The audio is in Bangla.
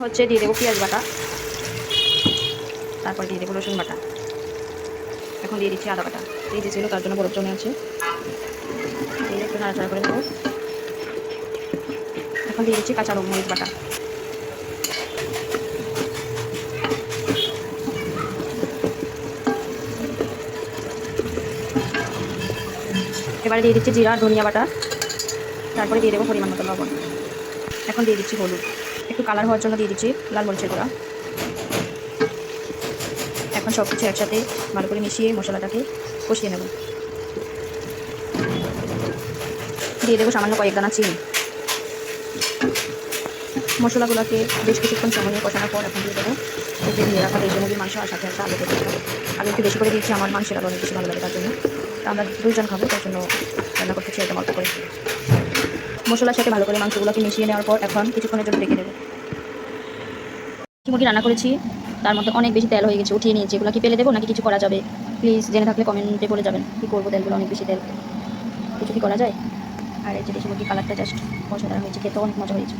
হচ্ছে দিয়ে দেবো পেঁয়াজ বাটা, তারপর দিয়ে দেবো রসুন বাটা, এখন দিয়ে দিচ্ছি আদা বাটা। এই যে ছিল তার জন্য বরফ জমে আছে, দিয়ে একটু নাড়াচাড়া করে দেবো। এখন দিয়ে দিচ্ছি কাঁচা মরিচ বাটা, এবারে দিয়ে দিচ্ছি জিরা ধনিয়া বাটা, তারপরে দিয়ে দেবো পরিমাণ মতো লবণ। এখন দিয়ে দিচ্ছি হলুদ, একটু কালার হওয়ার জন্য দিয়ে দিচ্ছি লাল মরিচের গুঁড়া। এখন সব কিছু একসাথে ভালো করে মিশিয়ে মশলাটাকে কষিয়ে নেব। দিয়ে দেবো সামান্য কয়েক দানা চিনি। মশলাগুলোকে বেশ কিছুক্ষণ সময় নিয়ে কষানোর পর এখন দিয়ে দেবো একটু ধুয়ে রাখা দেশি মুরগির মাংস, আর সাথে একটা আলু কেটে দেবো। আলু একটু বেশি করে দিয়েছি, আমার মাংসের আলু অনেক বেশি ভালো লাগে তার জন্য। আমরা 2 জন খাবো, তার জন্য রান্না করতেছি একদম অল্প করে। মশলার সাথে ভালো করে মাংসগুলোকে মিশিয়ে নেওয়ার পর এখন কিছুক্ষণের জন্য রেখে দেবো। মুরগি রান্না করেছি, তার মধ্যে অনেক বেশি তেল হয়ে গেছে, উঠিয়ে নিয়েছি। এগুলো কি ফেলে দেবো নাকি কিছু করা যাবে? প্লিজ জেনে থাকলে কমেন্টে বলে যাবেন। কী করবো, তেলগুলো অনেক বেশি তেল, কিছু কি করা যায়? আর এই যে দেশি মুরগির কালারটা জাস্ট অসাধারণ হয়েছে, খেতেও অনেক মজা হয়েছে।